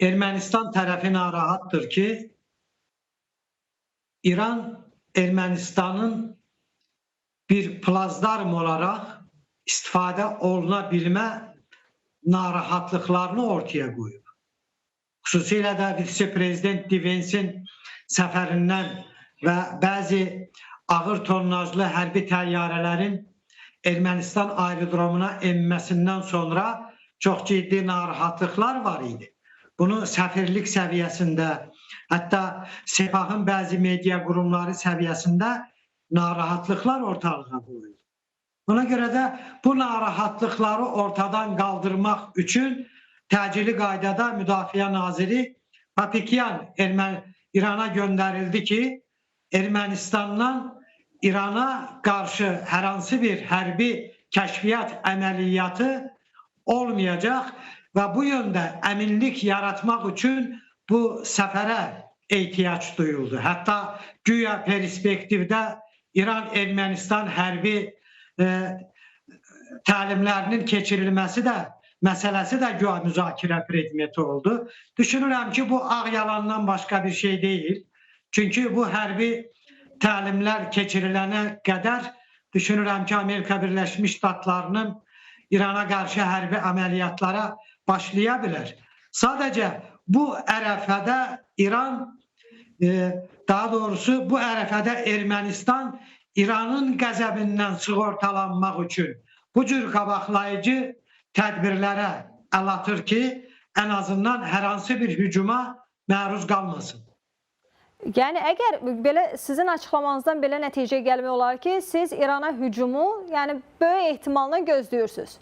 Ermənistan tərəfi narahatdır ki, İran Ermənistanın bir plazdarm olaraq istifadə oluna bilmə narahatlıqlarını ortaya qoyub. Xüsusilə də vitse-prezident Divensin səfərindən və bəzi ağır tonnajlı hərbi təyyarələrin Ermənistan aerodromuna enməsindən sonra çox ciddi narahatlıqlar var idi. Bunu səfirlik səviyyəsində, hətta Sepahın bəzi media qurumları səviyyəsində narahatlıqlar ortalığa qoyuldu. Ona görə də bu narahatlıqları ortadan qaldırmaq üçün təcili qaydada Müdafiə Naziri Papikyan İrana göndərildi ki, Ermənistandan İrana qarşı hər hansı bir hərbi kəşfiyyat əməliyyatı olmayacaq və bu yöndə əminlik yaratmaq üçün bu səfərə ehtiyac duyuldu. Hətta güya perspektivdə İran-Ermənistan hərbi təlimlərinin keçirilməsi də, məsələsi də güya müzakirə predmeti oldu. Düşünürəm ki, bu ağ yalandan başqa bir şey deyil. Çünki bu hərbi təlimlər keçirilənə qədər düşünürəm ki, Amerika Birləşmiş Ştatlarının İrana qarşı hərbi əməliyyatlara başlaya bilər. Sadəcə bu ərəfədə İran, daha doğrusu bu ərəfədə Ermənistan İranın qəzəbindən sığortalanmaq üçün bu cür qabaqlayıcı tədbirlərə əl atır ki, ən azından hər hansı bir hücuma məruz qalmasın. Yəni, əgər belə sizin açıqlamanızdan belə nəticə gəlmək olar ki, siz İrana hücumu, yəni böyük ehtimalla gözləyirsiniz.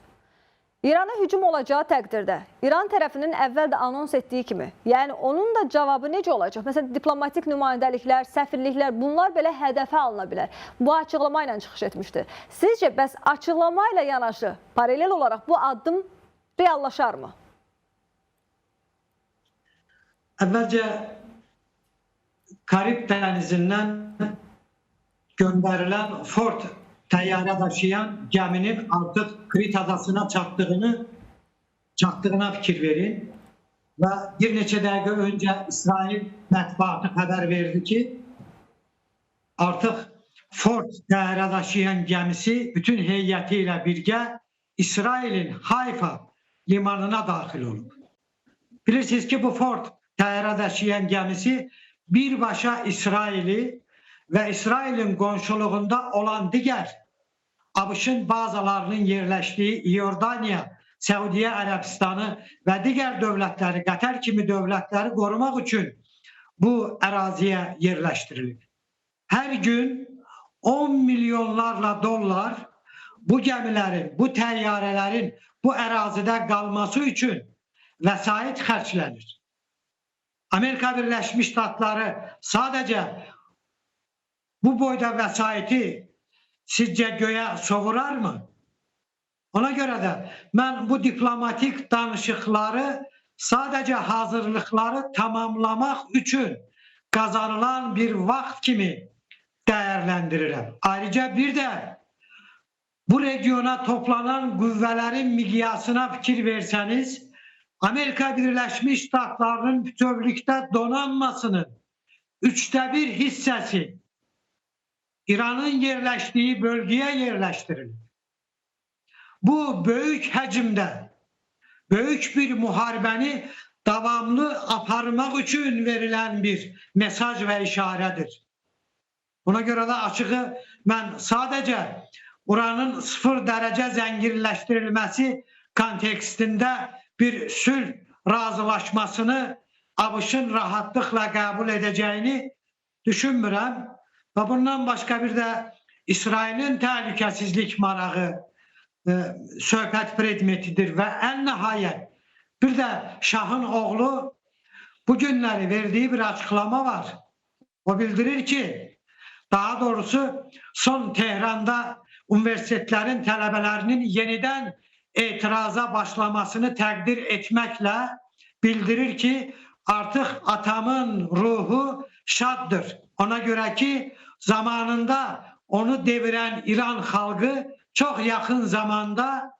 İrana hücum olacağı təqdirdə İran tərəfinin əvvəl də anons etdiyi kimi, yəni onun da cavabı necə olacaq? Məsələn, diplomatik nümayəndəliklər, səfirliklər, bunlar belə hədəfə alına bilər. Bu açıqlama ilə çıxış etmişdir. Sizcə, bəs açıqlama ilə yanaşı, paralel olaraq bu addım reallaşarmı? Əvvəlcə Karib dənizindən göndərilən Ford təyyarə daşıyan gəminin artıq Krit adasına çatdığına fikir verin və bir neçə dəqiqə öncə İsrail mətbuatı xəbər verdi ki, artıq Ford təyyarə daşıyan gəmisi bütün heyəti ilə birgə İsrailin Hayfa limanına daxil olub. Bilirsiniz ki, bu Ford təyyarə daşıyan gəmisi birbaşa İsraili və İsrailin qonşuluğunda olan digər ABŞ-ın bazalarının yerləşdiyi İordaniya, Səudiyyə Ərəbistanı və digər dövlətləri, Qətər kimi dövlətləri qorumaq üçün bu əraziyə yerləşdirilib. Hər gün 10 milyonlarla dollar bu gəmilərin, bu təyyarələrin bu ərazidə qalması üçün vəsait xərclənir. Amerika Birləşmiş Ştatları sadəcə bu boyda vəsaiti sizcə göyə sovurarmı? Ona görə də mən bu diplomatik danışıqları sadəcə hazırlıqları tamamlamaq üçün qazanılan bir vaxt kimi dəyərləndirirəm. Ayrıca bir də bu regiona toplanan qüvvələrin miqyasına fikir versəniz, Amerika Birləşmiş Ştatlarının bütövlükdə donanmasının 1/3 hissəsi İranın yerləşdiyi bölgəyə yerləşdirilir. Bu böyük həcmdə, böyük bir müharibəni davamlı aparmaq üçün verilən bir mesaj və işarədir. Buna görə də açığı mən sadəcə uranın 0 dərəcə zənginləşdirilməsi kontekstində bir sülh razılaşmasını ABŞ-ın rahatlıqla qəbul edəcəyini düşünmürəm. Və bundan başqa bir də İsrailin təhlükəsizlik marağı söhbət predmetidir və ən nəhayət bir də Şahın oğlu bu günləri verdiyi bir açıqlama var. O bildirir ki, daha doğrusu son Tehranda universitetlərin tələbələrinin yenidən etiraza başlamasını təqdir etməklə bildirir ki, artıq atamın ruhu şaddır. Ona görə ki, zamanında onu devirən İran xalqı çox yaxın zamanda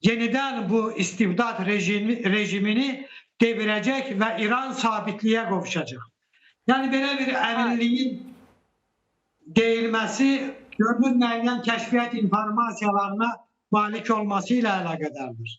yenidən bu istibdad rejimini devirəcək və İran sabitliyə qovuşacaq. Yəni belə bir əminliyin deyilməsi görünür müəyyən kəşfiyyat informasiyalarına malik olması ilə əlaqədardır.